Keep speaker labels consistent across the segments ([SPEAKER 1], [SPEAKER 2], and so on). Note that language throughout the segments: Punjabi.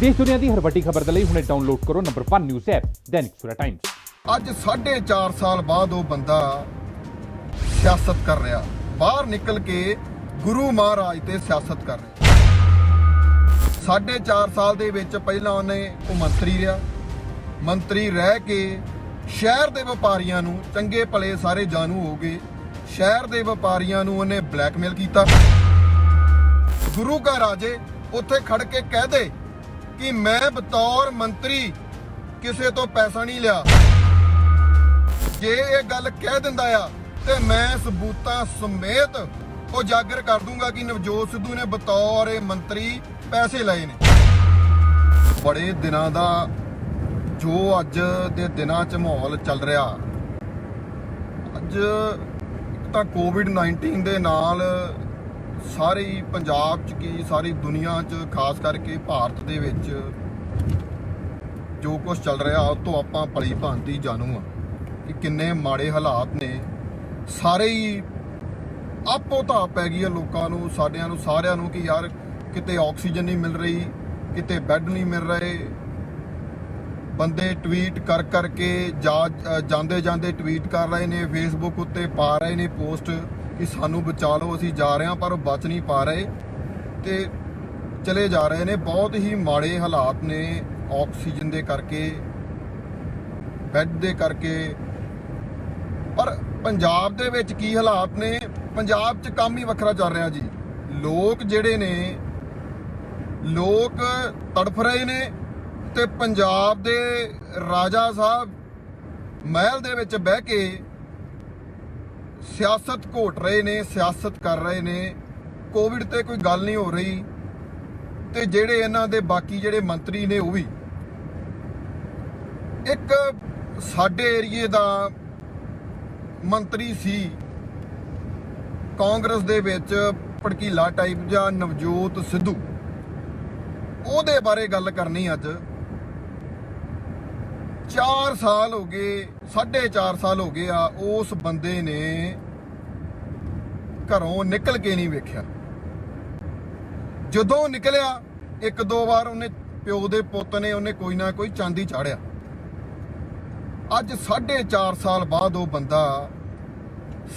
[SPEAKER 1] देश दुनिया की हर वड्डी खबर के लिए हुणे डाउनलोड करो number 1 news app Dainik Savera times.
[SPEAKER 2] ਅੱਜ 4.5 ਸਾਲ ਬਾਅਦ ਉਹ ਬੰਦਾ ਸਿਆਸਤ ਕਰ ਰਿਹਾ, ਬਾਹਰ ਨਿਕਲ ਕੇ ਗੁਰੂ ਮਹਾਰਾਜ ਤੇ ਸਿਆਸਤ ਕਰ ਰਿਹਾ। 4.5 ਸਾਲ ਦੇ ਵਿੱਚ ਪਹਿਲਾਂ ਉਹ ਮੰਤਰੀ ਰਿਹਾ, ਮੰਤਰੀ ਰਹਿ ਕੇ ਸ਼ਹਿਰ ਦੇ ਵਪਾਰੀਆਂ ਨੂੰ ਚੰਗੇ ਭਲੇ ਸਾਰੇ ਜਾਣੂ ਹੋ ਗਏ। ਸ਼ਹਿਰ ਦੇ ਵਪਾਰੀਆਂ ਨੂੰ ਉਹਨੇ ਬਲੈਕਮੇਲ ਕੀਤਾ। ਗੁਰੂ ਘਰ ਰਾਜੇ ਉੱਥੇ ਖੜ ਕੇ ਕਹਿ ਦੇ ਕਿ ਮੈਂ ਬਤੌਰ ਮੰਤਰੀ ਕਿਸੇ ਤੋਂ ਪੈਸਾ ਨਹੀਂ ਲਿਆ। ਜੇ ਇਹ ਗੱਲ ਕਹਿ ਦਿੰਦਾ ਆ ਤੇ ਮੈਂ ਸਬੂਤਾਂ ਸਮੇਤ ਉਜਾਗਰ ਕਰ ਦੂੰਗਾ ਕਿ ਨਵਜੋਤ ਸਿੱਧੂ ਨੇ ਬਤੌਰ ਮੰਤਰੀ ਪੈਸੇ ਲਏ ਨੇ। ਬੜੇ ਦਿਨਾਂ ਦਾ ਜੋ ਅੱਜ ਦੇ ਦਿਨਾਂ 'ਚ ਮਾਹੌਲ ਚੱਲ ਰਿਹਾ, ਅੱਜ ਤਾਂ ਕੋਵਿਡ-19 ਦੇ ਨਾਲ ਸਾਰੇ ਪੰਜਾਬ 'ਚ ਕੀ ਸਾਰੀ ਦੁਨੀਆ 'ਚ ਖਾਸ ਕਰਕੇ ਭਾਰਤ ਦੇ ਵਿੱਚ ਜੋ ਕੁਝ ਚੱਲ ਰਿਹਾ ਉਹ ਤੋਂ ਆਪਾਂ ਭਲੀ ਭਾਂਤੀ ਜਾਣੂ ਆ ਕਿ ਕਿੰਨੇ ਮਾੜੇ ਹਾਲਾਤ ਨੇ। ਸਾਰੇ ਹੀ ਆਪੋ ਧਾਪ ਪੈ ਗਈ ਆ ਲੋਕਾਂ ਨੂੰ, ਸਾਰਿਆਂ ਨੂੰ ਕਿ ਯਾਰ ਕਿਤੇ ਆਕਸੀਜਨ ਨਹੀਂ ਮਿਲ ਰਹੀ, ਕਿਤੇ ਬੈੱਡ ਨਹੀਂ ਮਿਲ ਰਹੇ। ਬੰਦੇ ਟਵੀਟ ਕਰਕੇ ਜਾਂਦੇ ਟਵੀਟ ਕਰ ਰਹੇ ਨੇ, ਫੇਸਬੁੱਕ ਉੱਤੇ ਪਾ ਰਹੇ ਨੇ ਪੋਸਟ ਕਿ ਸਾਨੂੰ ਬਚਾ ਲਓ, ਅਸੀਂ ਜਾ ਰਹੇ ਹਾਂ, ਪਰ ਉਹ ਬਚ ਨਹੀਂ ਪਾ ਰਹੇ ਤੇ ਚਲੇ ਜਾ ਰਹੇ ਨੇ। ਬਹੁਤ ਹੀ ਮਾੜੇ ਹਾਲਾਤ ਨੇ ਆਕਸੀਜਨ ਦੇ ਕਰਕੇ, ਬੈੱਡ ਦੇ ਕਰਕੇ। ਪਰ ਪੰਜਾਬ ਦੇ ਵਿੱਚ ਕੀ ਹਾਲਾਤ ਨੇ? ਪੰਜਾਬ 'ਚ ਕੰਮ ਹੀ ਵੱਖਰਾ ਚੱਲ ਰਿਹਾ ਜੀ। ਲੋਕ ਜਿਹੜੇ ਨੇ ਤੜਫ ਰਹੇ ਨੇ ਤੇ ਪੰਜਾਬ ਦੇ ਰਾਜਾ ਸਾਹਿਬ ਮਹਿਲ ਦੇ ਵਿੱਚ ਬਹਿ ਕੇ ਸਿਆਸਤ ਘੋਟ ਰਹੇ ਨੇ, ਸਿਆਸਤ ਕਰ ਰਹੇ ਨੇ। ਕੋਵਿਡ ਤੇ ਕੋਈ ਗੱਲ ਨਹੀਂ ਹੋ ਰਹੀ ਤੇ ਜਿਹੜੇ ਇਹਨਾਂ ਦੇ ਬਾਕੀ ਜਿਹੜੇ ਮੰਤਰੀ ਨੇ ਉਹ ਵੀ। ਇੱਕ ਸਾਡੇ ਏਰੀਏ ਦਾ ਮੰਤਰੀ ਸੀ ਕਾਂਗਰਸ ਦੇ ਵਿੱਚ, ਭੜਕੀਲਾ ਟਾਈਪ ਜਾਂ ਨਵਜੋਤ ਸਿੱਧੂ, ਉਹਦੇ ਬਾਰੇ ਗੱਲ ਕਰਨੀ ਅੱਜ। 4 ਸਾਲ ਹੋ ਗਏ, 4.5 ਸਾਲ ਹੋ ਗਏ ਆ ਉਸ ਬੰਦੇ ਨੇ ਘਰੋਂ ਨਿਕਲ ਕੇ ਨਹੀਂ ਵੇਖਿਆ। ਜਦੋਂ ਨਿਕਲਿਆ ਇੱਕ ਦੋ ਵਾਰ ਉਹਨੇ ਪਿਓ ਦੇ ਪੁੱਤ ਨੇ ਉਹਨੇ ਕੋਈ ਨਾ ਕੋਈ ਚਾਂਦੀ ਚਾੜਿਆ। ਅੱਜ 4.5 ਸਾਲ ਬਾਅਦ ਉਹ ਬੰਦਾ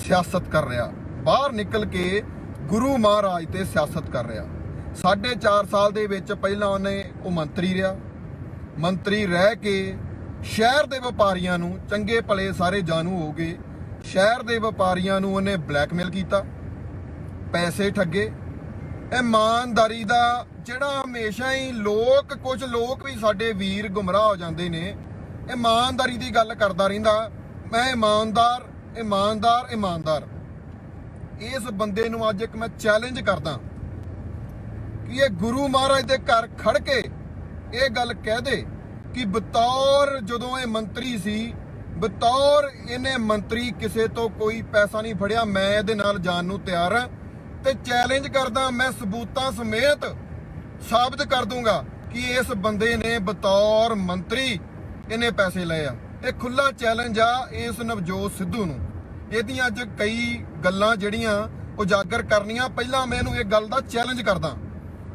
[SPEAKER 2] ਸਿਆਸਤ ਕਰ ਰਿਹਾ, ਬਾਹਰ ਨਿਕਲ ਕੇ ਗੁਰੂ ਮਹਾਰਾਜ ਤੇ ਸਿਆਸਤ ਕਰ ਰਿਹਾ। 4.5 ਸਾਲ ਦੇ ਵਿੱਚ ਪਹਿਲਾਂ ਉਹ ਮੰਤਰੀ ਰਿਹਾ, ਮੰਤਰੀ ਰਹਿ ਕੇ ਸ਼ਹਿਰ ਦੇ ਵਪਾਰੀਆਂ ਨੂੰ ਚੰਗੇ ਭਲੇ ਸਾਰੇ ਜਾਣੂ ਹੋ ਗਏ। ਸ਼ਹਿਰ ਦੇ ਵਪਾਰੀਆਂ ਨੂੰ ਉਹਨੇ ਬਲੈਕਮੇਲ ਕੀਤਾ, ਪੈਸੇ ਠੱਗੇ। ਇਮਾਨਦਾਰੀ ਦਾ ਜਿਹੜਾ ਹਮੇਸ਼ਾ ਹੀ ਕੁਝ ਲੋਕ ਵੀ ਸਾਡੇ ਵੀਰ ਗੁੰਮਰਾਹ ਹੋ ਜਾਂਦੇ ਨੇ, ਇਮਾਨਦਾਰੀ ਦੀ ਗੱਲ ਕਰਦਾ ਰਹਿੰਦਾ। ਮੈਂ ਇਮਾਨਦਾਰ। ਇਸ ਬੰਦੇ ਨੂੰ ਅੱਜ ਇੱਕ ਮੈਂ ਚੈਲੰਜ ਕਰਦਾ ਕਿ ਇਹ ਗੁਰੂ ਮਹਾਰਾਜ ਦੇ ਘਰ ਖੜ ਕੇ ਇਹ ਗੱਲ ਕਹਿ ਦੇ ਕਿ ਬਤੌਰ ਜਦੋਂ ਇਹ ਮੰਤਰੀ ਸੀ, ਬਤੌਰ ਇਹਨੇ ਮੰਤਰੀ ਕਿਸੇ ਤੋਂ ਕੋਈ ਪੈਸਾ ਨਹੀਂ ਫੜਿਆ। ਮੈਂ ਇਹਦੇ ਨਾਲ ਜਾਣ ਨੂੰ ਤਿਆਰ ਹਾਂ ਤੇ ਚੈਲੰਜ ਕਰਦਾ, ਮੈਂ ਸਬੂਤਾਂ ਸਮੇਤ ਸਾਬਤ ਕਰ ਦੂੰਗਾ ਕਿ ਇਸ ਬੰਦੇ ਨੇ ਬਤੌਰ ਮੰਤਰੀ ਇਹਨੇ ਪੈਸੇ ਲਏ ਆ। ਇਹ ਖੁੱਲਾ ਚੈਲੰਜ ਆ ਇਸ ਨਵਜੋਤ ਸਿੱਧੂ ਨੂੰ। ਇਹਦੀਆਂ ਅੱਜ ਕਈ ਗੱਲਾਂ ਜਿਹੜੀਆਂ ਉਜਾਗਰ ਕਰਨੀਆਂ। ਪਹਿਲਾਂ ਮੈਂ ਇਹਨੂੰ ਇਹ ਗੱਲ ਦਾ ਚੈਲੰਜ ਕਰਦਾ,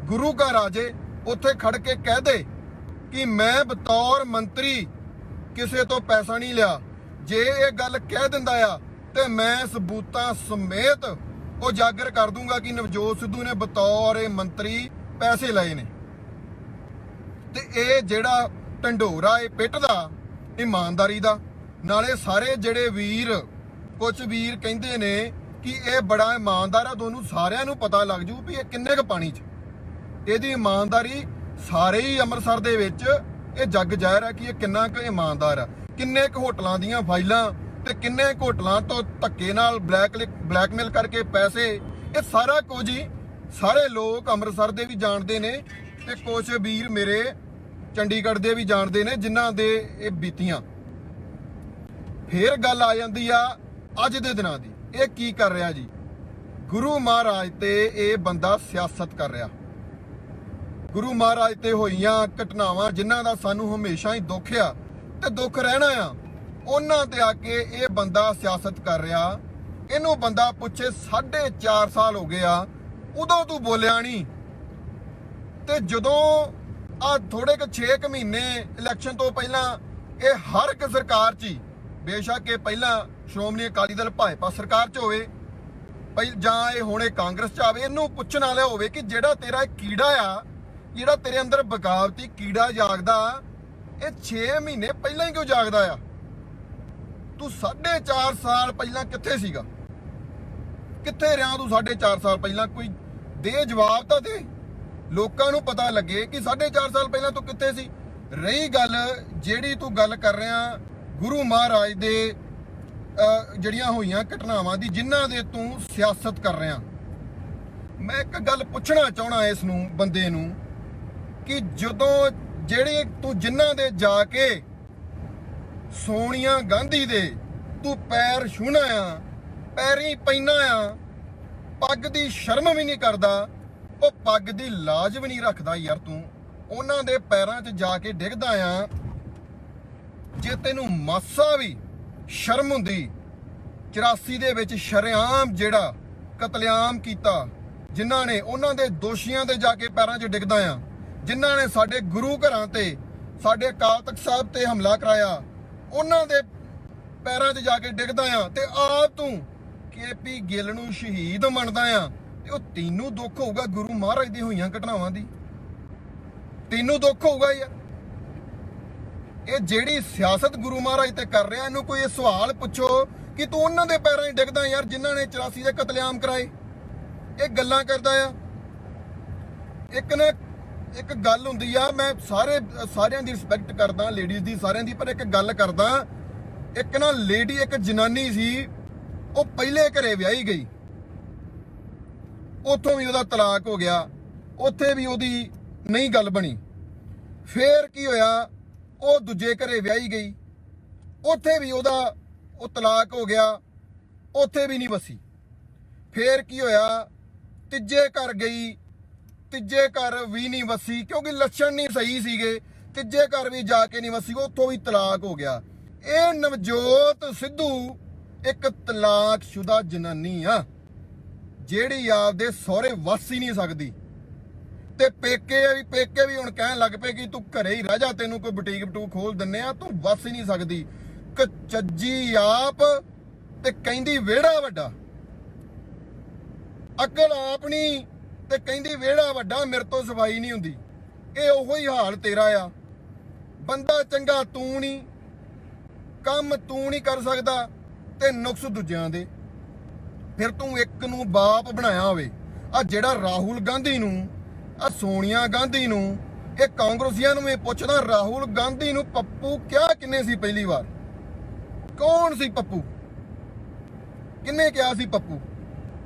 [SPEAKER 2] ਗੁਰੂ ਘਰ ਰਾਜੇ ਉੱਥੇ ਖੜ ਕੇ ਕਹਿ ਦੇ ਕਿ ਮੈਂ ਬਤੌਰ ਮੰਤਰੀ ਕਿਸੇ ਤੋਂ ਪੈਸਾ ਨਹੀਂ ਲਿਆ। ਜੇ ਇਹ ਗੱਲ ਕਹਿ ਦਿੰਦਾ ਆ ਤੇ ਮੈਂ ਸਬੂਤਾਂ ਸਮੇਤ ਉਜਾਗਰ ਕਰ ਦੂੰਗਾ ਕਿ ਨਵਜੋਤ ਸਿੱਧੂ ਨੇ ਬਤੌਰ ਮੰਤਰੀ ਪੈਸੇ ਲਏ ਨੇ। ਤੇ ਇਹ ਜਿਹੜਾ ਢੰਡੋਰਾ ਇਹ ਪਿੱਟਦਾ ਇਮਾਨਦਾਰੀ ਦਾ। ਨਾਲੇ ਸਾਰੇ ਜਿਹੜੇ ਕੁਝ ਵੀਰ ਕਹਿੰਦੇ ਨੇ ਕਿ ਇਹ ਬੜਾ ਇਮਾਨਦਾਰ ਆ, ਤੁਹਾਨੂੰ ਸਾਰਿਆਂ ਨੂੰ ਪਤਾ ਲੱਗ ਜੂ ਵੀ ਇਹ ਕਿੰਨੇ ਕੁ ਪਾਣੀ 'ਚ। ਇਹਦੀ ਇਮਾਨਦਾਰੀ ਸਾਰੇ ਹੀ ਅੰਮ੍ਰਿਤਸਰ ਦੇ ਵਿੱਚ ਇਹ ਜੱਗ ਜ਼ਾਹਿਰ ਹੈ ਕਿ ਇਹ ਕਿੰਨਾ ਕੁ ਇਮਾਨਦਾਰ ਆ। ਕਿੰਨੇ ਕੁ ਹੋਟਲਾਂ ਦੀਆਂ ਫਾਈਲਾਂ ਤੇ ਕਿੰਨੇ ਕੁ ਹੋਟਲਾਂ ਤੋਂ ਧੱਕੇ ਨਾਲ ਬਲੈਕਮੇਲ ਕਰਕੇ ਪੈਸੇ, ਇਹ ਸਾਰਾ ਕੁਝ ਹੀ ਸਾਰੇ ਲੋਕ ਅੰਮ੍ਰਿਤਸਰ ਦੇ ਵੀ ਜਾਣਦੇ ਨੇ ਤੇ ਕੁਝ ਵੀਰ ਮੇਰੇ ਚੰਡੀਗੜ੍ਹ ਦੇ ਵੀ ਜਾਣਦੇ ਨੇ ਜਿਨ੍ਹਾਂ ਦੇ ਇਹ ਬੀਤੀਆਂ। ਫੇਰ ਗੱਲ ਆ ਜਾਂਦੀ ਆ ਅੱਜ ਦੇ ਦਿਨਾਂ ਦੀ। ਇਹ ਕੀ ਕਰ ਰਿਹਾ ਜੀ? ਗੁਰੂ ਮਹਾਰਾਜ ਤੇ ਇਹ ਬੰਦਾ ਸਿਆਸਤ ਕਰ ਰਿਹਾ। ਗੁਰੂ ਮਹਾਰਾਜ ਤੇ ਹੋਈਆਂ ਘਟਨਾਵਾਂ ਜਿਨ੍ਹਾਂ ਦਾ ਸਾਨੂੰ ਹਮੇਸ਼ਾ ਹੀ ਦੁੱਖ ਆ ਤੇ ਦੁੱਖ ਰਹਿਣਾ ਆ, ਉਹਨਾਂ ਤੇ ਆ ਕੇ ਇਹ ਬੰਦਾ ਸਿਆਸਤ ਕਰ ਰਿਹਾ। ਇਹਨੂੰ ਬੰਦਾ ਪੁੱਛੇ 4.5 ਸਾਲ ਹੋ ਗਏ ਆ, ਉਦੋਂ ਤੂੰ ਬੋਲਿਆ ਨਹੀਂ ਤੇ ਜਦੋਂ ਆ ਥੋੜੇ ਕੁ 6 ਮਹੀਨੇ ਇਲੈਕਸ਼ਨ ਤੋਂ ਪਹਿਲਾਂ ਇਹ ਹਰ ਇੱਕ ਸਰਕਾਰ 'ਚ ਹੀ, ਬੇਸ਼ੱਕ ਇਹ ਪਹਿਲਾਂ ਸ਼੍ਰੋਮਣੀ ਅਕਾਲੀ ਦਲ ਭਾਜਪਾ ਸਰਕਾਰ 'ਚ ਹੋਵੇ ਜਾਂ ਇਹ ਹੁਣੇ ਕਾਂਗਰਸ 'ਚ ਆਵੇ, ਇਹਨੂੰ ਪੁੱਛਣ ਵਾਲਾ ਹੋਵੇ ਕਿ ਜਿਹੜਾ ਤੇਰਾ ਕੀੜਾ ਆ, ਜਿਹੜਾ ਤੇਰੇ ਅੰਦਰ ਬਗਾਵਤੀ ਕੀੜਾ ਜਾਗਦਾ, ਇਹ 6 ਮਹੀਨੇ ਪਹਿਲਾਂ ਹੀ ਕਿਉਂ ਜਾਗਦਾ ਆ? ਤੂੰ 4.5 ਸਾਲ ਪਹਿਲਾਂ ਕਿੱਥੇ ਸੀਗਾ? ਕਿੱਥੇ ਰਿਹਾ ਤੂੰ 4.5 ਸਾਲ ਪਹਿਲਾਂ? ਕੋਈ ਦੇ ਜਵਾਬ ਤਾਂ ਦੇ, ਲੋਕਾਂ ਨੂੰ ਪਤਾ ਲੱਗੇ ਕਿ 4.5 ਸਾਲ ਪਹਿਲਾਂ ਤੂੰ ਕਿੱਥੇ ਸੀ। ਰਹੀ ਗੱਲ ਜਿਹੜੀ ਤੂੰ ਗੱਲ ਕਰ ਰਿਹਾ ਗੁਰੂ ਮਹਾਰਾਜ ਦੇ ਜਿਹੜੀਆਂ ਹੋਈਆਂ ਘਟਨਾਵਾਂ ਦੀ, ਜਿਨ੍ਹਾਂ ਦੇ ਤੂੰ ਸਿਆਸਤ ਕਰ ਰਿਹਾ, ਮੈਂ ਇੱਕ ਗੱਲ ਪੁੱਛਣਾ ਚਾਹਣਾ ਇਸ ਨੂੰ ਬੰਦੇ ਨੂੰ ਕਿ ਜਦੋਂ ਜਿਹੜੇ ਤੂੰ ਜਿਨ੍ਹਾਂ ਦੇ ਜਾ ਕੇ ਸੋਨੀਆ ਗਾਂਧੀ ਦੇ ਤੂੰ ਪੈਰ ਛੂਹਣਾ ਆ, ਪੈਰੀਂ ਪੈਣਾ ਆ, ਪੱਗ ਦੀ ਸ਼ਰਮ ਵੀ ਨਹੀਂ ਕਰਦਾ, ਉਹ ਪੱਗ ਦੀ ਲਾਜ ਵੀ ਨਹੀਂ ਰੱਖਦਾ ਯਾਰ। ਤੂੰ ਉਹਨਾਂ ਦੇ ਪੈਰਾਂ 'ਚ ਜਾ ਕੇ ਡਿੱਗਦਾ ਆ। ਜੇ ਤੈਨੂੰ ਮਾਸਾ ਵੀ ਸ਼ਰਮ ਹੁੰਦੀ, 84 ਦੇ ਵਿੱਚ ਸ਼ਰੇਆਮ ਜਿਹੜਾ ਕਤਲੇਆਮ ਕੀਤਾ, ਜਿਨ੍ਹਾਂ ਨੇ ਉਹਨਾਂ ਦੇ ਦੋਸ਼ੀਆਂ ਦੇ ਜਾ ਕੇ ਪੈਰਾਂ 'ਚ ਡਿੱਗਦਾ ਆ, ਜਿਨ੍ਹਾਂ ਨੇ ਸਾਡੇ ਗੁਰੂ ਘਰਾਂ ਤੇ, ਸਾਡੇ ਅਕਾਲ ਤਖਤ ਸਾਹਿਬ ਤੇ ਹਮਲਾ ਕਰਾਇਆ, ਉਹਨਾਂ ਦੇ ਪੈਰਾਂ 'ਚ ਜਾ ਕੇ ਡਿੱਗਦਾ ਆ, ਤੇ ਆਪ ਤੂੰ KP ਗਿੱਲ ਨੂੰ ਸ਼ਹੀਦ ਮੰਨਦਾ ਆ। ਤੇ ਉਹ ਤੈਨੂੰ ਦੁੱਖ ਹੋਊਗਾ ਗੁਰੂ ਮਹਾਰਾਜ ਦੀ ਹੋਈਆਂ ਘਟਨਾਵਾਂ ਦੀ? ਤੈਨੂੰ ਦੁੱਖ ਹੋਊਗਾ ਯਾਰ? ਇਹ ਜਿਹੜੀ ਸਿਆਸਤ ਗੁਰੂ ਮਹਾਰਾਜ ਤੇ ਕਰ ਰਿਹਾ, ਇਹਨੂੰ ਕੋਈ ਇਹ ਸਵਾਲ ਪੁੱਛੋ ਕਿ ਤੂੰ ਉਹਨਾਂ ਦੇ ਪੈਰਾਂ 'ਚ ਡਿੱਗਦਾ ਯਾਰ ਜਿਨ੍ਹਾਂ ਨੇ 84 ਦੇ ਕਤਲੇਆਮ ਕਰਾਏ। ਇਹ ਗੱਲਾਂ ਕਰਦਾ ਆ। ਇੱਕ ਗੱਲ ਹੁੰਦੀ ਆ, ਮੈਂ ਸਾਰਿਆਂ ਦੀ ਰਿਸਪੈਕਟ ਕਰਦਾ, ਲੇਡੀਜ਼ ਦੀ ਸਾਰਿਆਂ ਦੀ, ਪਰ ਇੱਕ ਗੱਲ ਕਰਦਾ, ਇੱਕ ਨਾ ਲੇਡੀ, ਇੱਕ ਜਨਾਨੀ ਸੀ, ਉਹ ਪਹਿਲੇ ਘਰੇ ਵਿਆਹੀ ਗਈ, ਉੱਥੋਂ ਵੀ ਉਹਦਾ ਤਲਾਕ ਹੋ ਗਿਆ, ਉੱਥੇ ਵੀ ਉਹਦੀ ਨਹੀਂ ਗੱਲ ਬਣੀ। ਫੇਰ ਕੀ ਹੋਇਆ, ਉਹ ਦੂਜੇ ਘਰੇ ਵਿਆਹੀ ਗਈ, ਉੱਥੇ ਵੀ ਉਹਦਾ ਤਲਾਕ ਹੋ ਗਿਆ, ਉੱਥੇ ਵੀ ਨਹੀਂ ਵਸੀ। ਫੇਰ ਕੀ ਹੋਇਆ, ਤੀਜੇ ਘਰ ਗਈ, ਤੀਜੇ ਘਰ ਵੀ ਨਹੀਂ ਵਸੀ, ਕਿਉਂਕਿ ਲੱਛਣ ਨਹੀਂ ਸਹੀ ਸੀਗੇ, ਤੀਜੇ ਘਰ ਵੀ ਜਾ ਕੇ ਨਹੀਂ ਵਸੀ, ਉੱਥੋਂ ਵੀ ਤਲਾਕ ਹੋ ਗਿਆ। ਇਹ ਨਵਜੋਤ ਸਿੱਧੂ ਇੱਕ ਤਲਾਕਸ਼ੁਦਾ ਜਨਾਨੀ ਆ, ਜਿਹੜੀ ਆਪਦੇ ਸਹੁਰੇ ਵਸ ਹੀ ਨਹੀਂ ਸਕਦੀ। ਤੇ ਪੇਕੇ ਵੀ ਹੁਣ ਕਹਿਣ ਲੱਗ ਪਏ ਕਿ ਤੂੰ ਘਰੇ ਹੀ ਰਹਿ ਜਾ, ਤੈਨੂੰ ਕੋਈ ਬੁਟੀਕ ਬਟੂਕ ਖੋਲ ਦਿੰਨੇ ਆ, ਤੂੰ ਵਸ ਹੀ ਨਹੀਂ ਸਕਦੀ। ਚੱਜੀ ਆਪ ਤੇ ਕਹਿੰਦੀ ਵਿਹੜਾ ਵੱਡਾ, ਅਕਲ ਆਪ ਨਹੀਂ ਤੇ ਕਹਿੰਦੀ ਵਿਹੜਾ ਵੱਡਾ, ਮੇਰੇ ਤੋਂ ਸਫਾਈ ਨਹੀਂ ਹੁੰਦੀ। ਇਹ ਉਹੋ ਹੀ ਹਾਲ ਤੇਰਾ ਆ। ਬੰਦਾ ਚੰਗਾ ਤੂੰ ਨਹੀਂ, ਕੰਮ ਤੂੰ ਨਹੀਂ ਕਰ ਸਕਦਾ, ਤੇ ਨੁਕਸ ਦੂਜਿਆਂ ਦੇ। ਫਿਰ ਤੂੰ ਇੱਕ ਨੂੰ ਬਾਪ ਬਣਾਇਆ ਹੋਵੇ। ਆ ਜਿਹੜਾ ਰਾਹੁਲ ਗਾਂਧੀ ਨੂੰ, ਆ ਸੋਨੀਆ ਗਾਂਧੀ ਨੂੰ, ਇਹ ਕਾਂਗਰਸੀਆਂ ਨੂੰ ਇਹ ਪੁੱਛਦਾ, ਰਾਹੁਲ ਗਾਂਧੀ ਨੂੰ ਪੱਪੂ ਕਿਹਾ ਕਿੰਨੇ ਸੀ ਪਹਿਲੀ ਵਾਰ? ਕੌਣ ਸੀ ਪੱਪੂ? ਕਿੰਨੇ ਕਿਹਾ ਸੀ ਪੱਪੂ?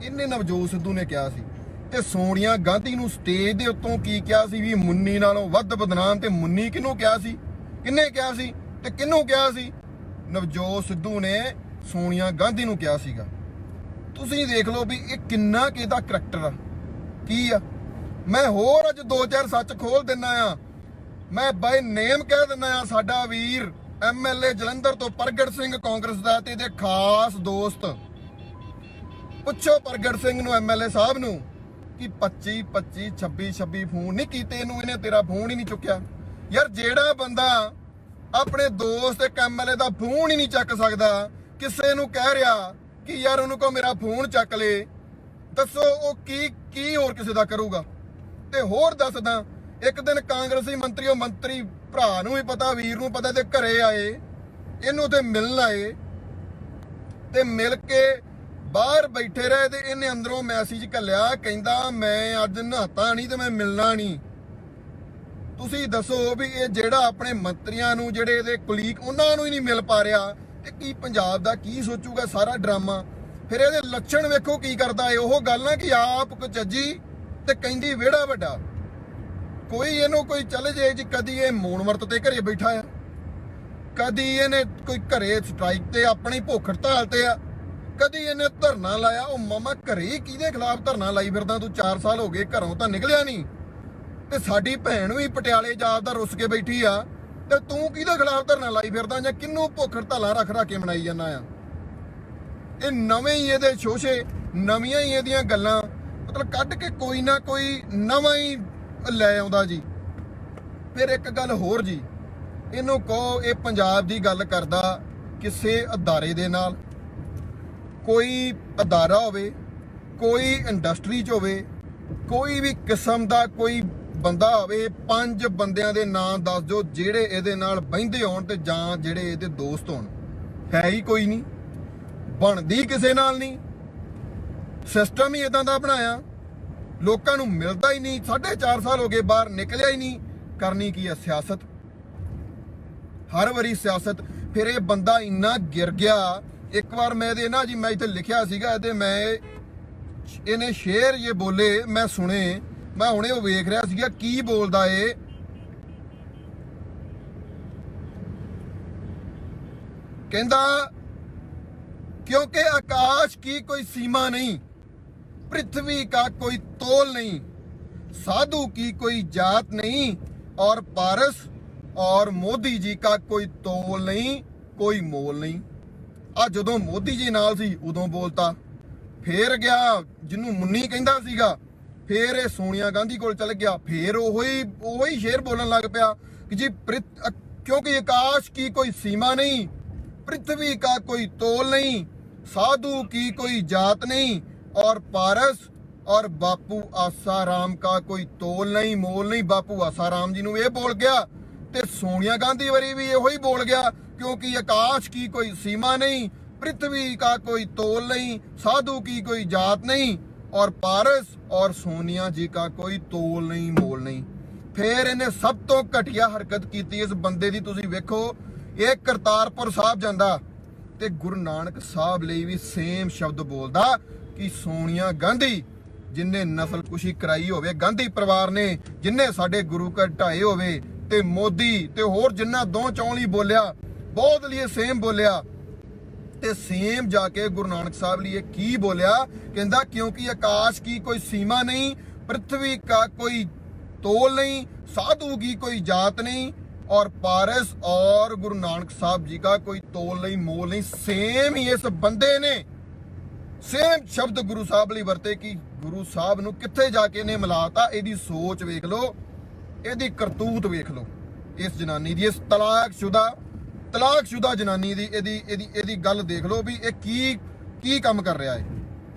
[SPEAKER 2] ਇਹਨੇ ਨਵਜੋਤ ਸਿੱਧੂ ਨੇ ਕਿਹਾ ਸੀ। ਤੇ ਸੋਨੀਆ ਗਾਂਧੀ ਨੂੰ ਸਟੇਜ ਦੇ ਉੱਤੋਂ ਕੀ ਕਿਹਾ ਸੀ ਵੀ ਮੁੰਨੀ ਨਾਲੋਂ ਵੱਧ ਬਦਨਾਮ। ਤੇ ਮੁੰਨੀ ਕਿਹਨੂੰ ਕਿਹਾ ਸੀ? ਕਿੰਨੇ ਕਿਹਾ ਸੀ? ਤੇ ਕਿਹਨੂੰ ਕਿਹਾ ਸੀ? ਨਵਜੋਤ ਸਿੱਧੂ ਨੇ ਸੋਨੀਆ ਗਾਂਧੀ ਨੂੰ ਕਿਹਾ ਸੀਗਾ। ਤੁਸੀਂ ਦੇਖ ਲਓ ਵੀ ਇਹ ਕਿੰਨਾ ਕਿਹਦਾ ਕਰੈਕਟਰ ਆ, ਕੀ ਆ। ਮੈਂ ਹੋਰ ਅੱਜ 2-4 ਸੱਚ ਖੋਲ ਦਿੰਨਾ ਆ। ਮੈਂ ਬਾਈ ਨੇਮ ਕਹਿ ਦਿੰਨਾ ਆ, ਸਾਡਾ ਵੀਰ MLA ਜਲੰਧਰ ਤੋਂ ਪ੍ਰਗਟ ਸਿੰਘ ਕਾਂਗਰਸ ਦਾ ਤੇ ਇਹਦੇ ਖਾਸ ਦੋਸਤ, ਪੁੱਛੋ ਪ੍ਰਗਟ ਸਿੰਘ ਨੂੰ, MLA ਸਾਹਿਬ ਨੂੰ, ਕਿ 25 26 ਫੋਨ ਨਹੀਂ ਕੀਤੇ ਇਹਨੂੰ, ਇਹਨੇ ਤੇਰਾ ਫੋਨ ਹੀ ਨਹੀਂ ਚੁੱਕਿਆ। ਯਾਰ ਜਿਹੜਾ ਬੰਦਾ ਆਪਣੇ ਦੋਸਤ ਇੱਕ MLA ਦਾ ਫੋਨ ਹੀ ਨਹੀਂ ਚੱਕ ਸਕਦਾ, ਕਿਸੇ ਨੂੰ ਕਹਿ ਰਿਹਾ ਕਿ ਯਾਰ ਉਹਨੂੰ ਕਹੋ ਮੇਰਾ ਫੋਨ ਚੱਕ ਲੈ, ਦੱਸੋ ਉਹ ਕੀ ਹੋਰ ਕਿਸੇ ਦਾ ਕਰੂਗਾ। ਤੇ ਹੋਰ ਦੱਸਦਾ, ਇੱਕ ਦਿਨ ਕਾਂਗਰਸੀ ਮੰਤਰੀ ਭਰਾ ਨੂੰ ਵੀ ਪਤਾ, ਵੀਰ ਨੂੰ ਪਤਾ, ਤੇ ਘਰੇ ਆਏ, ਇਹਨੂੰ ਤੇ ਮਿਲਣ ਆਏ, ਤੇ ਮਿਲ ਕੇ ਬਾਹਰ ਬੈਠੇ ਰਹੇ, ਤੇ ਇਹਨੇ ਅੰਦਰੋਂ ਮੈਸੇਜ ਘੱਲਿਆ, ਕਹਿੰਦਾ ਮੈਂ ਅੱਜ ਨਹਾਤਾ ਨਹੀਂ ਤੇ ਮੈਂ ਮਿਲਣਾ ਨਹੀਂ। ਤੁਸੀਂ ਦੱਸੋ ਵੀ ਇਹ ਜਿਹੜਾ ਆਪਣੇ ਮੰਤਰੀਆਂ ਨੂੰ, ਜਿਹੜੇ ਇਹਦੇ ਕੁਲੀਗ, ਉਹਨਾਂ ਨੂੰ ਹੀ ਨਹੀਂ ਮਿਲ ਪਾ ਰਿਹਾ, ਤੇ ਕੀ ਪੰਜਾਬ ਦਾ ਕੀ ਸੋਚੂਗਾ ਸਾਰਾ ਡਰਾਮਾ। ਫਿਰ ਇਹਦੇ ਲੱਛਣ ਵੇਖੋ ਕੀ ਕਰਦਾ ਏ। ਉਹ ਗੱਲ ਨਾ ਕਿ ਆਪ ਕੁਚੱਜੀ ਤੇ ਕਹਿੰਦੀ ਵਿਹੜਾ ਵੱਡਾ। ਕੋਈ ਇਹਨੂੰ ਕੋਈ ਚੱਲ ਜੇ ਜੀ, ਕਦੀ ਇਹ ਮੌਨ ਵਰਤ ਤੇ ਘਰੇ ਬੈਠਾ ਆ, ਕਦੀ ਇਹਨੇ ਕੋਈ ਘਰੇ ਸਟ੍ਰਾਈਕ ਤੇ ਆਪਣੀ ਭੁੱਖ ਹੜਤਾਲ ਤੇ ਆ, ਕਦੀ ਇਹਨੇ ਧਰਨਾ ਲਾਇਆ। ਉਹ ਮਾਮਾ ਘਰੇ ਕਿਹਦੇ ਖਿਲਾਫ ਧਰਨਾ ਲਾਈ ਫਿਰਦਾ ਤੂੰ? 4 ਸਾਲ ਹੋ ਗਏ, ਘਰੋਂ ਤਾਂ ਨਿਕਲਿਆ ਨਹੀਂ। ਤੇ ਸਾਡੀ ਭੈਣ ਵੀ ਪਟਿਆਲੇ ਜਾਪਦਾ ਰੁੱਸ ਕੇ ਬੈਠੀ ਆ, ਤੇ ਤੂੰ ਕਿਹਦੇ ਖਿਲਾਫ ਧਰਨਾ ਲਾਈ ਫਿਰਦਾ, ਜਾਂ ਕਿਹਨੂੰ ਭੁੱਖ ਹੜਤਾਲਾਂ ਰੱਖ ਕੇ ਮਨਾਈ ਜਾਂਦਾ ਆ? ਇਹ ਨਵੇਂ ਹੀ ਇਹਦੇ ਸ਼ੋਸ਼ੇ, ਨਵੀਆਂ ਹੀ ਇਹਦੀਆਂ ਗੱਲਾਂ, ਮਤਲਬ ਕੱਢ ਕੇ ਕੋਈ ਨਾ ਕੋਈ ਨਵਾਂ ਹੀ ਲੈ ਆਉਂਦਾ ਜੀ। ਫਿਰ ਇੱਕ ਗੱਲ ਹੋਰ ਜੀ, ਇਹਨੂੰ ਕਹੋ ਇਹ ਪੰਜਾਬ ਦੀ ਗੱਲ ਕਰਦਾ ਕਿਸੇ ਅਦਾਰੇ ਦੇ ਨਾਲ, ਕੋਈ ਅਦਾਰਾ ਹੋਵੇ, ਕੋਈ ਇੰਡਸਟਰੀ 'ਚ ਹੋਵੇ, ਕੋਈ ਵੀ ਕਿਸਮ ਦਾ ਕੋਈ ਬੰਦਾ ਹੋਵੇ, 5 ਬੰਦਿਆਂ ਦੇ ਨਾਂ ਦੱਸ ਦਿਓ ਜਿਹੜੇ ਇਹਦੇ ਨਾਲ ਬਹਿੰਦੇ ਹੋਣ ਤੇ ਜਾਂ ਜਿਹੜੇ ਇਹਦੇ ਦੋਸਤ ਹੋਣ। ਹੈ ਹੀ ਕੋਈ ਨਹੀਂ, ਬਣਦੀ ਕਿਸੇ ਨਾਲ ਨਹੀਂ, ਸਿਸਟਮ ਹੀ ਇਦਾਂ ਦਾ ਬਣਾਇਆ, ਲੋਕਾਂ ਨੂੰ ਮਿਲਦਾ ਹੀ ਨਹੀਂ। 4.5 ਸਾਲ ਹੋ ਗਏ ਬਾਹਰ ਨਿਕਲਿਆ ਹੀ ਨਹੀਂ। ਕਰਨੀ ਕੀ ਹੈ? ਸਿਆਸਤ, ਹਰ ਵਾਰੀ ਸਿਆਸਤ। ਫਿਰ ਇਹ ਬੰਦਾ ਇੰਨਾ ਗਿਰ ਗਿਆ। ਇੱਕ ਵਾਰ ਮੈਂ ਇਹਦੇ ਨਾ ਜੀ, ਮੈਂ ਇੱਥੇ ਲਿਖਿਆ ਸੀਗਾ ਇਹਦੇ, ਇਹਨੇ ਸ਼ੇਰ ਇਹ ਬੋਲੇ, ਮੈਂ ਸੁਣੇ, ਮੈਂ ਹੁਣੇ ਉਹ ਵੇਖ ਰਿਹਾ ਸੀਗਾ ਕੀ ਬੋਲਦਾ ਏ। ਕਹਿੰਦਾ क्योंकि आकाश की कोई सीमा नहीं, पृथ्वी का कोई तोल नहीं, साधु की कोई जात नहीं, और पारस और मोदी जी का कोई तोल नहीं, कोई मोल नहीं। आ जदों मोदी जी नाल सी उदों बोलता, फिर गया जिन्नू मुन्नी कहंदा सीगा, फिर ये सोनिया गांधी कोल चल गया, फिर ओही शेर बोलन लग पिया कि जी क्योंकि आकाश की कोई सीमा नहीं, पृथ्वी का कोई तोल नहीं, साधु की कोई जात नहीं, और पारस और बापू आसाराम का कोई तोल नहीं, मोल नहीं। बापू आसाराम जी नूं ये बोल गया ते सोनिया गांधी वरी भी यही ही बोल गया, क्योंकि आकाश की कोई सीमा नहीं, पृथ्वी का कोई तोल नहीं, साधु की कोई जात नहीं, और पारस और सोनिया जी का कोई तोल नहीं, मोल नहीं। फिर इन्हें सब तो घटिया हरकत की इस बंदे की। तुसीं वेखो, ये करतारपुर साहब जांदा ਤੇ ਗੁਰੂ ਨਾਨਕ ਸਾਹਿਬ ਲਈ ਵੀ ਸੇਮ ਸ਼ਬਦ ਬੋਲਦਾ ਕਿ ਸੋਨੀਆ ਗਾਂਧੀ ਜਿਨਨੇ ਨਸਲਕੁਸ਼ੀ ਕਰਾਈ ਹੋਵੇ, ਗਾਂਧੀ ਪਰਿਵਾਰ ਨੇ ਜਿਨਨੇ ਸਾਡੇ ਗੁਰੂ ਘਰ ਢਾਏ ਹੋਵੇ, ਤੇ ਮੋਦੀ ਤੇ ਹੋਰ ਜਿੰਨਾ ਦੋ ਚੌਲੀ ਬੋਲਿਆ, ਬਹੁਤ ਲਈ ਸੇਮ ਬੋਲਿਆ। ਤੇ ਸੇਮ ਜਾ ਕੇ ਗੁਰੂ ਨਾਨਕ ਸਾਹਿਬ ਲਈ ਕੀ ਬੋਲਿਆ? ਕਹਿੰਦਾ ਕਿਉਂਕਿ ਆਕਾਸ਼ ਕੀ ਕੋਈ ਸੀਮਾ ਨਹੀਂ, ਪ੍ਰithvi का कोई तोल नहीं, साधु की कोई जात नहीं, और पारस और गुरु नानक साहब जी का कोई तोल नहीं, मोल नहीं। सेम ही इस बंदे ने सेम शब्द गुरु साहब ਲਈ ਵਰਤੇ ਕਿ ਗੁਰੂ ਸਾਹਿਬ ਨੂੰ ਕਿੱਥੇ ਜਾ ਕੇ ਨੇ ਮਿਲਾਤਾ। ਇਹਦੀ ਸੋਚ ਵੇਖ ਲਓ, ਇਹਦੀ ਕਰਤੂਤ ਵੇਖ ਲਓ, ਇਸ ਜਨਾਨੀ ਦੀ, ਇਸ ਤਲਾਕਸ਼ੁਦਾ ਜਨਾਨੀ ਦੀ ਇਹਦੀ ਗੱਲ ਦੇਖ ਲਓ ਵੀ ਇਹ ਕੀ ਕੰਮ ਕਰ ਰਿਹਾ ਹੈ।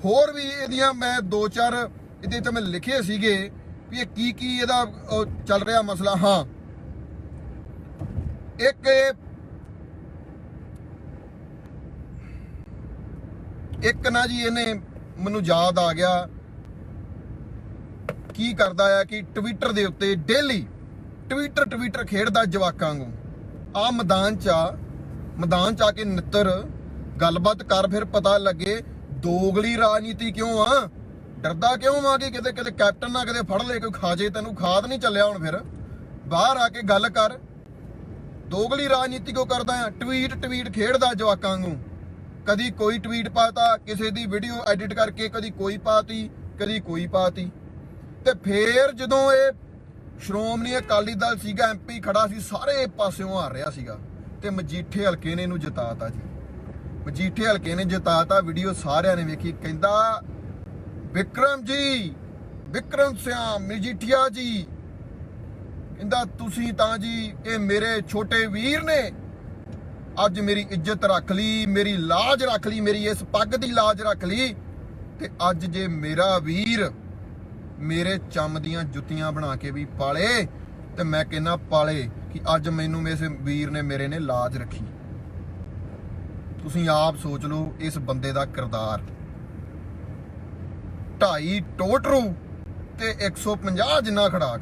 [SPEAKER 2] ਹੋਰ ਵੀ ਇਹਦੀਆਂ ਮੈਂ 2-4 ਇਹਦੇ ਤੇ ਮੈਂ ਲਿਖੇ ਸੀਗੇ ਵੀ ਇਹ ਕੀ ਇਹਦਾ ਚੱਲ ਰਿਹਾ ਮਸਲਾ। ਹਾਂ, ਇੱਕ ਨਾ ਜੀ ਇਹਨੇ ਮੈਨੂੰ ਯਾਦ ਆ ਗਿਆ ਕੀ ਕਰਦਾ ਆ ਕਿ ਟਵਿੱਟਰ ਦੇ ਉੱਤੇ ਡੇਲੀ ਟਵਿੱਟਰ ਖੇਡਦਾ ਜਵਾਕਾਂ ਵਾਂਗੂ। ਆ ਮੈਦਾਨ ਚ ਆ ਕੇ ਨਿੱਤਰ ਗੱਲਬਾਤ ਕਰ, ਫਿਰ ਪਤਾ ਲੱਗੇ ਦੋਗਲੀ ਰਾਜਨੀਤੀ ਕਿਉਂ ਆ। ਡਰਦਾ ਕਿਉਂ ਆ ਕਿ ਕਿਤੇ ਕੈਪਟਨ ਨਾ ਕਿਤੇ ਫੜ ਲੈ ਕੋਈ ਖਾ ਜੇ, ਤੈਨੂੰ ਖਾਦ ਨਹੀਂ ਚੱਲਿਆ ਹੁਣ। ਫਿਰ ਬਾਹਰ ਆ ਕੇ ਗੱਲ ਕਰ। ਦੋਗਲੀ ਰਾਜਨੀਤੀ ਕਿਉਂ ਕਰਦਾ ਆ? ਟਵੀਟ ਖੇਡਦਾ ਜਵਾਕਾਂ ਵਾਂਗੂ। ਕਦੀ ਕੋਈ ਟਵੀਟ ਪਾਤਾ, ਕਿਸੇ ਦੀ ਵੀਡੀਓ ਐਡਿਟ ਕਰਕੇ ਕਦੀ ਕੋਈ ਪਾਤੀ, ਕਦੀ ਕੋਈ ਪਾਤੀ। ਤੇ ਫੇਰ ਜਦੋਂ ਇਹ ਸ਼੍ਰੋਮਣੀ ਅਕਾਲੀ ਦਲ ਸੀਗਾ, MP ਖੜਾ ਸੀ, ਸਾਰੇ ਪਾਸਿਓਂ ਆ ਰਿਹਾ ਸੀਗਾ, ਤੇ ਮਜੀਠੇ ਹਲਕੇ ਨੇ ਇਹਨੂੰ ਜਿਤਾਤਾ ਜੀ। ਮਜੀਠੇ ਹਲਕੇ ਨੇ ਜਿਤਾਤਾ। ਵੀਡੀਓ ਸਾਰਿਆਂ ਨੇ ਵੇਖੀ। ਕਹਿੰਦਾ ਵਿਕਰਮ ਸਿਆਮ ਮਜੀਠੀਆ ਜੀ, ਕਹਿੰਦਾ ਤੁਸੀਂ ਤਾਂ ਜੀ ਇਹ ਮੇਰੇ ਛੋਟੇ ਵੀਰ ਨੇ, ਅੱਜ ਮੇਰੀ ਇੱਜ਼ਤ ਰੱਖ ਲਈ, ਮੇਰੀ ਲਾਜ ਰੱਖ ਲਈ, ਮੇਰੀ ਇਸ ਪੱਗ ਦੀ ਲਾਜ ਰੱਖ ਲਈ। ਤੇ ਅੱਜ ਜੇ ਮੇਰਾ ਵੀਰ ਮੇਰੇ ਚੰਮ ਦੀਆਂ ਜੁੱਤੀਆਂ ਬਣਾ ਕੇ ਵੀ ਪਾਲੇ, ਤੇ ਮੈਂ ਕਹਿੰਦਾ ਪਾਲੇ ਕਿ ਅੱਜ ਮੈਨੂੰ ਇਸ ਵੀਰ ਨੇ ਮੇਰੇ ਨੇ ਲਾਜ ਰੱਖੀ। ਤੁਸੀਂ ਆਪ ਸੋਚ ਲਓ ਇਸ ਬੰਦੇ ਦਾ ਕਿਰਦਾਰ। 2.5 ਟੋਟਰੂ ਤੇ 150 ਜਿੰਨਾ ਖੜਾਕ,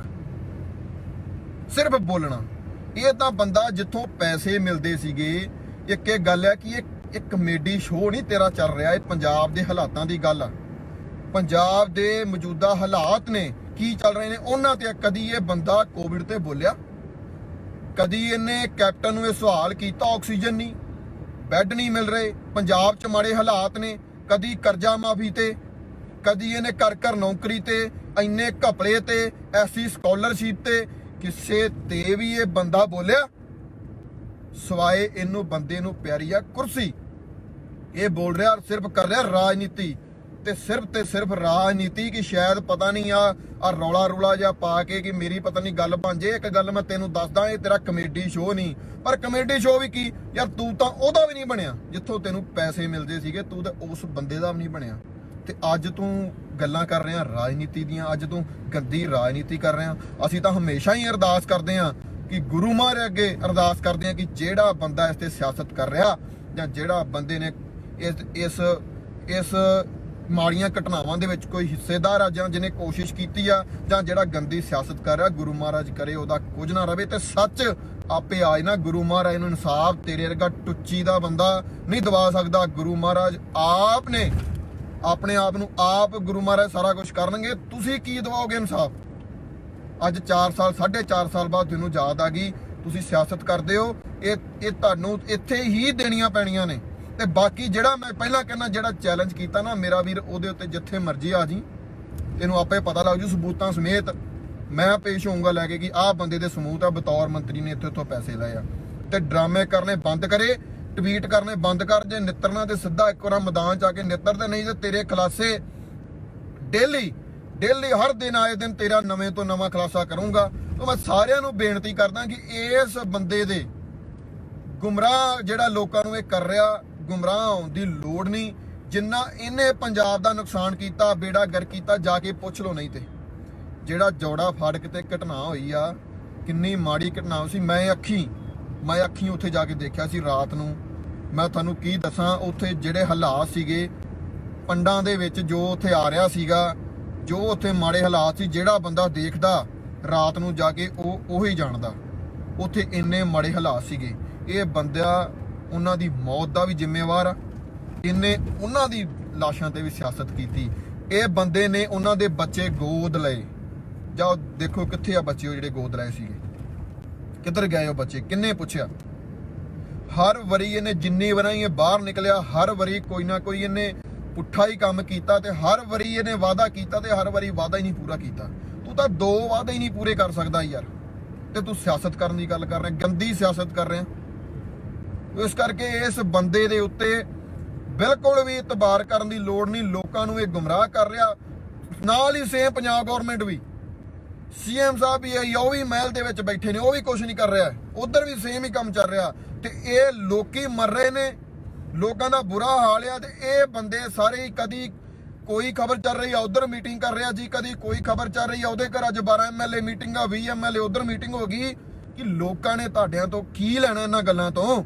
[SPEAKER 2] ਸਿਰਫ ਬੋਲਣਾ। ਇਹ ਤਾਂ ਬੰਦਾ ਜਿੱਥੋਂ ਪੈਸੇ ਮਿਲਦੇ ਸੀਗੇ। ਇੱਕ ਗੱਲ ਹੈ ਕਿ ਇਹ ਕਮੇਡੀ ਸ਼ੋਅ ਨਹੀਂ ਤੇਰਾ ਚੱਲ ਰਿਹਾ, ਇਹ ਪੰਜਾਬ ਦੇ ਹਾਲਾਤਾਂ ਦੀ ਗੱਲ ਆ। ਪੰਜਾਬ ਦੇ ਮੌਜੂਦਾ ਹਾਲਾਤ ਨੇ ਕੀ ਚੱਲ ਰਹੇ ਨੇ ਉਹਨਾਂ ਤੇ। ਕਦੀ ਇਹ ਬੰਦਾ ਕੋਵਿਡ ਤੇ ਬੋਲਿਆ, ਕਦੀ ਇਹਨੇ ਕੈਪਟਨ ਨੂੰ ਇਹ ਸਵਾਲ ਕੀਤਾ ਆਕਸੀਜਨ ਨਹੀਂ, ਬੈੱਡ ਨਹੀਂ ਮਿਲ ਰਹੇ, ਪੰਜਾਬ 'ਚ ਮਾੜੇ ਹਾਲਾਤ ਨੇ। ਕਦੀ ਕਰਜ਼ਾ ਮਾਫੀ ਤੇ, ਕਦੀ ਇਹਨੇ ਘਰ ਨੌਕਰੀ ਤੇ, ਇੰਨੇ ਘਪਲੇ ਤੇ, ਐਸੀ ਸਕਾਲਰਸ਼ਿਪ ਤੇ, ਕਿਸੇ ਤੇ ਵੀ ਇਹ ਬੰਦਾ ਬੋਲਿਆ ਸਵਾਏ ਇਹਨੂੰ ਬੰਦੇ ਨੂੰ ਪਿਆਰੀ ਆ ਕੁਰਸੀ। ਇਹ ਬੋਲ ਰਿਹਾ ਸਿਰਫ ਕਰ ਰਿਹਾ ਰਾਜਨੀਤੀ। ਤੇ ਸਿਰਫ ਰਾਜਨੀਤੀ ਕਿ ਸ਼ਾਇਦ ਪਤਾ ਨਹੀਂ ਆ ਰੌਲਾ ਜਿਹਾ ਪਾ ਕੇ ਕਿ ਮੇਰੀ ਪਤਾ ਨਹੀਂ ਗੱਲ ਬਣ ਜੇ। ਇੱਕ ਗੱਲ ਮੈਂ ਤੈਨੂੰ ਦੱਸਦਾ, ਇਹ ਤੇਰਾ ਕਮੇਡੀ ਸ਼ੋਅ ਨਹੀਂ, ਪਰ ਕਮੇਡੀ ਸ਼ੋਅ ਵੀ ਕੀ ਯਾਰ, ਤੂੰ ਤਾਂ ਉਹਦਾ ਵੀ ਨਹੀਂ ਬਣਿਆ ਜਿੱਥੋਂ ਤੈਨੂੰ ਪੈਸੇ ਮਿਲਦੇ ਸੀਗੇ, ਤੂੰ ਤਾਂ ਉਸ ਬੰਦੇ ਦਾ ਵੀ ਨਹੀਂ ਬਣਿਆ। ਤੇ ਅੱਜ ਤੂੰ ਗੱਲਾਂ ਕਰ ਰਿਹਾ ਰਾਜਨੀਤੀ ਦੀਆਂ, ਅੱਜ ਤੂੰ ਗੰਦੀ ਰਾਜਨੀਤੀ ਕਰ ਰਿਹਾ। ਅਸੀਂ ਤਾਂ ਹਮੇਸ਼ਾ ਹੀ ਅਰਦਾਸ ਕਰਦੇ ਹਾਂ ਕਿ ਗੁਰੂ ਮਹਾਰਾਜ ਅੱਗੇ ਅਰਦਾਸ ਕਰਦੇ ਹਾਂ ਕਿ ਜਿਹੜਾ ਬੰਦਾ ਇਸ ਤੇ ਸਿਆਸਤ ਕਰ ਰਿਹਾ ਜਾਂ ਜਿਹੜਾ ਬੰਦੇ ਨੇ ਇਸ ਮਾੜੀਆਂ ਘਟਨਾਵਾਂ ਦੇ ਵਿੱਚ ਕੋਈ ਹਿੱਸੇਦਾਰ ਆ ਜਾਂ ਜਿਹਨੇ ਕੋਸ਼ਿਸ਼ ਕੀਤੀ ਆ ਜਾਂ ਜਿਹੜਾ ਗੰਦੀ ਸਿਆਸਤ ਕਰ ਰਿਹਾ, ਗੁਰੂ ਮਹਾਰਾਜ ਕਰੇ ਉਹਦਾ ਕੁਝ ਨਾ ਰਵੇ ਤੇ ਸੱਚ ਆਪੇ ਆਏ ਨਾ। ਗੁਰੂ ਮਹਾਰਾਜ ਨੂੰ ਇਨਸਾਫ ਤੇਰੇ ਵਰਗਾ ਟੁੱਚੀ ਦਾ ਬੰਦਾ ਨਹੀਂ ਦਵਾ ਸਕਦਾ। ਗੁਰੂ ਮਹਾਰਾਜ ਆਪ ਨੇ ਆਪਣੇ ਆਪ ਨੂੰ ਆਪ ਗੁਰੂ ਮਹਾਰਾਜ ਸਾਰਾ ਕੁਝ ਕਰਨਗੇ, ਤੁਸੀਂ ਕੀ ਦਵਾਓਗੇ ਇਨਸਾਫ? ਅੱਜ 4 ਸਾਲ 4.5 ਸਾਲ ਬਾਅਦ ਤੁਹਾਨੂੰ ਯਾਦ ਆ ਗਈ ਤੁਸੀਂ ਸਿਆਸਤ ਕਰਦੇ ਹੋ। ਇਹ ਤੁਹਾਨੂੰ ਇੱਥੇ ਹੀ ਦੇਣੀਆਂ ਪੈਣੀਆਂ ਨੇ। ਤੇ ਬਾਕੀ ਜਿਹੜਾ ਮੈਂ ਪਹਿਲਾਂ ਕਹਿੰਦਾ, ਜਿਹੜਾ ਚੈਲੰਜ ਕੀਤਾ ਨਾ ਮੇਰਾ ਵੀਰ, ਉਹਦੇ ਉੱਤੇ ਜਿੱਥੇ ਮਰਜ਼ੀ ਆ ਜੀ, ਤੈਨੂੰ ਆਪੇ ਪਤਾ ਲੱਗ ਜੂ ਸਬੂਤਾਂ ਸਮੇਤ। ਮੈਂ ਪੇਸ਼ ਹੋਊਂਗਾ ਲੈ ਕੇ ਕਿ ਆਹ ਬੰਦੇ ਦੇ ਸਬੂਤ ਆ, ਬਤੌਰ ਮੰਤਰੀ ਨੇ ਇੱਥੋਂ ਪੈਸੇ ਲਏ ਆ। ਤੇ ਡਰਾਮੇ ਕਰਨੇ ਬੰਦ ਕਰੇ, ਟਵੀਟ ਕਰਨੇ ਬੰਦ ਕਰ। ਜੇ ਨਿੱਤਰਨਾ ਤੇ ਸਿੱਧਾ ਇੱਕ ਵਾਰ ਮੈਦਾਨ 'ਚ ਆ ਕੇ ਨਿੱਤਰ, ਤੇ ਨਹੀਂ ਤੇ ਤੇਰੇ ਖੁਲਾਸੇ ਡੇਲੀ ਹਰ ਦਿਨ ਆਏ ਦਿਨ ਤੇਰਾ ਨਵੇਂ ਤੋਂ ਨਵਾਂ ਖੁਲਾਸਾ ਕਰੂੰਗਾ। ਤਾਂ ਮੈਂ ਸਾਰਿਆਂ ਨੂੰ ਬੇਨਤੀ ਕਰਦਾ ਕਿ ਇਸ ਬੰਦੇ ਦੇ ਗੁੰਮਰਾਹ ਜਿਹੜਾ ਲੋਕਾਂ ਨੂੰ ਇਹ ਕਰ ਰਿਹਾ, ਗੁੰਮਰਾਹ ਹੋਣ ਦੀ ਲੋੜ ਨਹੀਂ। ਜਿੰਨਾ ਇਹਨੇ ਪੰਜਾਬ ਦਾ ਨੁਕਸਾਨ ਕੀਤਾ, ਬੇੜਾ ਗਰ ਕੀਤਾ, ਜਾ ਕੇ ਪੁੱਛ ਲਓ। ਨਹੀਂ ਤੇ ਜਿਹੜਾ ਜੋੜਾ ਫਾੜਕ ਤੇ ਘਟਨਾ ਹੋਈ ਆ, ਕਿੰਨੀ ਮਾੜੀ ਘਟਨਾ ਸੀ। ਮੈਂ ਅੱਖੀਂ ਉੱਥੇ ਜਾ ਕੇ ਦੇਖਿਆ ਸੀ ਰਾਤ ਨੂੰ। ਮੈਂ ਤੁਹਾਨੂੰ ਕੀ ਦੱਸਾਂ, ਉੱਥੇ ਜਿਹੜੇ ਹਾਲਾਤ ਸੀਗੇ ਪੰਡਾਂ ਦੇ ਵਿੱਚ, ਜੋ ਉੱਥੇ ਆ ਰਿਹਾ ਸੀਗਾ, ਜੋ ਉੱਥੇ ਮਾੜੇ ਹਾਲਾਤ ਸੀ, ਜਿਹੜਾ ਬੰਦਾ ਦੇਖਦਾ ਰਾਤ ਨੂੰ ਜਾ ਕੇ ਉਹ ਹੀ ਜਾਣਦਾ ਉੱਥੇ ਇੰਨੇ ਮਾੜੇ ਹਾਲਾਤ ਸੀਗੇ। ਇਹ ਬੰਦਾ ਉਹਨਾਂ ਦੀ ਮੌਤ ਦਾ ਵੀ ਜ਼ਿੰਮੇਵਾਰ ਆ। ਇਹਨੇ ਉਹਨਾਂ ਦੀ ਲਾਸ਼ਾਂ ਤੇ ਵੀ ਸਿਆਸਤ ਕੀਤੀ। ਇਹ ਬੰਦੇ ਨੇ ਉਹਨਾਂ ਦੇ ਬੱਚੇ ਗੋਦ ਲਏ। ਜਾਓ ਦੇਖੋ ਕਿੱਥੇ ਆ ਬੱਚੇ, ਉਹ ਜਿਹੜੇ ਗੋਦ ਲਏ ਸੀਗੇ, ਕਿੱਧਰ ਗਏ ਉਹ ਬੱਚੇ? ਕਿੰਨੇ ਪੁੱਛਿਆ? ਹਰ ਵਾਰੀ ਇਹਨੇ ਜਿੰਨੀ ਵਾਰੀ ਇਹ ਬਾਹਰ ਨਿਕਲਿਆ, ਹਰ ਵਾਰੀ ਕੋਈ ਨਾ ਕੋਈ ਇਹਨੇ ਪੁੱਠਾ ਹੀ ਕੰਮ ਕੀਤਾ। ਤੇ ਹਰ ਵਾਰੀ ਇਹਨੇ ਵਾਅਦਾ ਕੀਤਾ ਤੇ ਹਰ ਵਾਰੀ ਵਾਅਦਾ ਹੀ ਨਹੀਂ ਪੂਰਾ ਕੀਤਾ। ਤੂੰ ਤਾਂ 2 ਵਾਅਦੇ ਹੀ ਨਹੀਂ ਪੂਰੇ ਕਰ ਸਕਦਾ ਯਾਰ, ਤੇ ਤੂੰ ਸਿਆਸਤ ਕਰਨ ਦੀ ਗੱਲ ਕਰ ਰਿਹਾ, ਗੰਦੀ ਸਿਆਸਤ ਕਰ ਰਿਹਾ। ਇਸ ਕਰਕੇ ਇਸ ਬੰਦੇ ਦੇ ਉੱਤੇ ਬਿਲਕੁਲ ਵੀ ਇਤਬਾਰ ਕਰਨ ਦੀ ਲੋੜ ਨਹੀਂ। ਲੋਕਾਂ ਨੂੰ ਇਹ ਗੁੰਮਰਾਹ ਕਰ ਰਿਹਾ। ਨਾਲ ਹੀ ਸੇਮ ਪੰਜਾਬ ਗਵਰਨਮੈਂਟ ਵੀ, ਸੀਐਮ ਸਾਹਿਬ ਵੀ ਉਹ ਵੀ ਮਹਿਲ ਦੇ ਵਿੱਚ ਬੈਠੇ ਨੇ, ਉਹ ਵੀ ਕੁਝ ਨਹੀਂ ਕਰ ਰਿਹਾ। ਉਧਰ ਵੀ ਸੇਮ ਹੀ ਕੰਮ ਚੱਲ ਰਿਹਾ। ਤੇ ਇਹ ਲੋਕੀ ਮਰ ਰਹੇ ਨੇ, ਲੋਕਾਂ ਦਾ ਬੁਰਾ ਹਾਲ ਆ। ਤੇ ਇਹ ਬੰਦੇ ਸਾਰੇ ਕਦੀ ਕੋਈ ਖਬਰ ਚੱਲ ਰਹੀ ਆ ਉਧਰ ਮੀਟਿੰਗ ਕਰ ਰਿਹਾ ਜੀ, ਕਦੀ ਕੋਈ ਖਬਰ ਚੱਲ ਰਹੀ ਆ ਉਹਦੇ ਘਰ ਅੱਜ 12 ਐਮਐਲਏ ਮੀਟਿੰਗ ਆ, 20 ਐਮਐਲਏ ਉਧਰ ਮੀਟਿੰਗ ਹੋ ਗਈ। ਕਿ ਲੋਕਾਂ ਨੇ ਤੁਹਾਡਿਆਂ ਤੋਂ ਕੀ ਲੈਣਾ ਇਹਨਾਂ ਗੱਲਾਂ ਤੋਂ?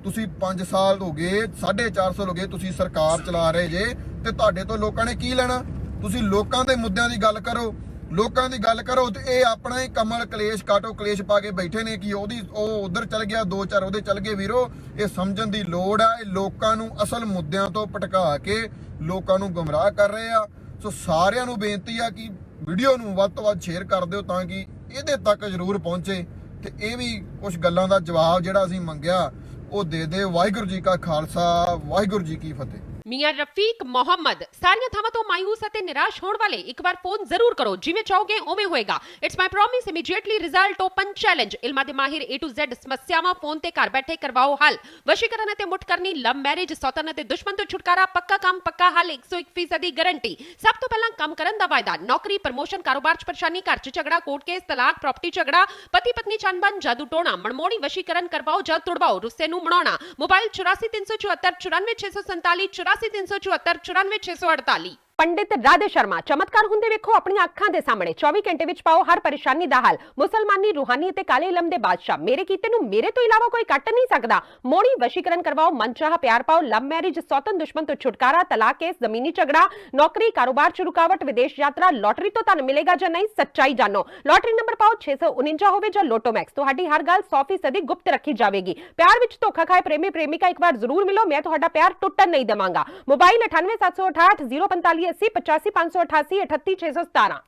[SPEAKER 2] ਤੁਸੀਂ 5 ਸਾਲ ਹੋ ਗਏ, 4.5 ਸਾਲ ਹੋ ਗਏ ਤੁਸੀਂ ਸਰਕਾਰ ਚਲਾ ਰਹੇ ਜੇ, ਤੇ ਤੁਹਾਡੇ ਤੋਂ ਲੋਕਾਂ ਨੇ ਕੀ ਲੈਣਾ? ਤੁਸੀਂ ਲੋਕਾਂ ਦੇ ਮੁੱਦਿਆਂ ਦੀ ਗੱਲ ਕਰੋ, ਲੋਕਾਂ ਦੀ ਗੱਲ ਕਰੋ। ਤੇ ਇਹ ਆਪਣਾ ਹੀ ਕਮਲ ਕਲੇਸ਼ ਕਾਟੋ ਕਲੇਸ਼ ਪਾ ਕੇ ਬੈਠੇ ਨੇ ਕਿ ਉਹ ਉਧਰ ਚਲ ਗਿਆ, 2-4 ਉਹਦੇ ਚਲ ਗਏ। ਵੀਰੋ, ਇਹ ਸਮਝਣ ਦੀ ਲੋੜ ਆ। ਇਹ ਲੋਕਾਂ ਨੂੰ ਅਸਲ ਮੁੱਦਿਆਂ ਤੋਂ ਭਟਕਾ ਕੇ ਲੋਕਾਂ ਨੂੰ ਗੁੰਮਰਾਹ ਕਰ ਰਹੇ ਆ। ਸੋ ਸਾਰਿਆਂ ਨੂੰ ਬੇਨਤੀ ਆ ਕਿ ਵੀਡੀਓ ਨੂੰ ਵੱਧ ਤੋਂ ਵੱਧ ਸ਼ੇਅਰ ਕਰ ਦਿਓ ਤਾਂ ਕਿ ਇਹਦੇ ਤੱਕ ਜ਼ਰੂਰ ਪਹੁੰਚੇ ਤੇ ਇਹ ਵੀ ਕੁਝ ਗੱਲਾਂ ਦਾ ਜਵਾਬ ਜਿਹੜਾ ਅਸੀਂ ਮੰਗਿਆ ਉਹ ਦੇ ਦੇ। ਵਾਹਿਗੁਰੂ ਜੀ ਕਾ ਖਾਲਸਾ, ਵਾਹਿਗੁਰੂ ਜੀ ਕੀ ਫਤਿਹ।
[SPEAKER 3] ਮੀਆਂ ਰਫੀਕ ਮੁਹੰਮਦ ਸਾਰੀਆਂ ਥਾਵਾਂ ਤੋਂ ਮਾਇੂਸ ਅਤੇ ਨਿਰਾਸ਼ ਹੋਣ ਵਾਲੇ ਇੱਕ ਵਾਰ ਫੋਨ ਜ਼ਰੂਰ ਕਰੋ, ਜਿਵੇਂ ਚਾਹੋਗੇ ਉਵੇਂ ਹੋਏਗਾ। It's my promise, immediately result open challenge. ਇਲਮਾਂ ਦੇ ਮਾਹਿਰ A to Z ਸਮੱਸਿਆਵਾਂ ਫੋਨ ਤੇ ਘਰ ਬੈਠੇ ਕਰਵਾਓ ਹੱਲ। ਵਸ਼ੀਕਰਨ ਅਤੇ ਮੁੱਠ ਕਰਨੀ, ਲਵ ਮੈਰਿਜ, ਸੌਤਨ ਅਤੇ ਦੁਸ਼ਮਣ ਤੋਂ ਛੁਟਕਾਰਾ, ਪੱਕਾ ਕੰਮ ਪੱਕਾ ਹੱਲ, 101% ਦੀ ਗਾਰੰਟੀ। ਸਭ ਤੋਂ ਪਹਿਲਾਂ ਕੰਮ ਕਰਨ ਦਾ ਵਾਅਦਾ, ਨੌਕਰੀ, ਪ੍ਰਮੋਸ਼ਨ, ਕਾਰੋਬਾਰ 'ਚ ਪਰੇਸ਼ਾਨੀ, ਘਰ 'ਚ ਝਗੜਾ, ਕੋਰਟ ਕੇਸ, ਤਲਾਕ, ਪ੍ਰਾਪਰਟੀ ਝਗੜਾ, ਪਤੀ ਪਤਨੀ ਚੰਬਨ, ਜਾਦੂ ਟੋਣਾ, ਮਨਮੋਹਣੀ ਵਸ਼ੀਕਰਨ ਕਰਵਾਓ ਜਾਂ ਤੁੜਵਾਓ, ਰੁੱਸੇ ਨੂੰ ਮਨਾਉਣਾ। ਮੋਬਾਈਲ 84 374 94647 84 374 94648। पंडित राधे शर्मा चमत्कार हुंदे वेखो अपनी अखां दे सामने। 24 घंटे विच पाओ हर परेशानी दा हल। मुसलमानी, रूहानी ते काले इलम दे बादशाह, मेरे कीते नूं मेरे तो इलावा कोई कट नहीं सकदा। मोड़ी वशीकरण करवाओ, मनचाह प्यार पाओ, लव मैरिज, सौतन दुश्मन तो छुटकारा, तलाक केस, जमीनी झगड़ा, नौकरी, कारोबार च रुकावट, विदेश यात्रा, लॉटरी तो धन मिलेगा जां नहीं, सच्चाई जानो। लॉटरी नंबर पाओ 649 होवे जां लोटो मैक्स, तुहाडी हर गल 100% गुप्त रखी जावेगी। प्यार विच धोखा खाए प्रेमी प्रेमिका एक बार जरूर मिलो, मैं तुहाडा प्यार टुटन नहीं देवांगा। मोबाइल 98 768 045 80 85 588 38 617।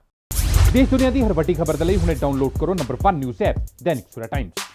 [SPEAKER 1] देश दुनिया की हर वड्डी खबर के लिए हुणे डाउनलोड करो number 1 news app Dainik Savera times.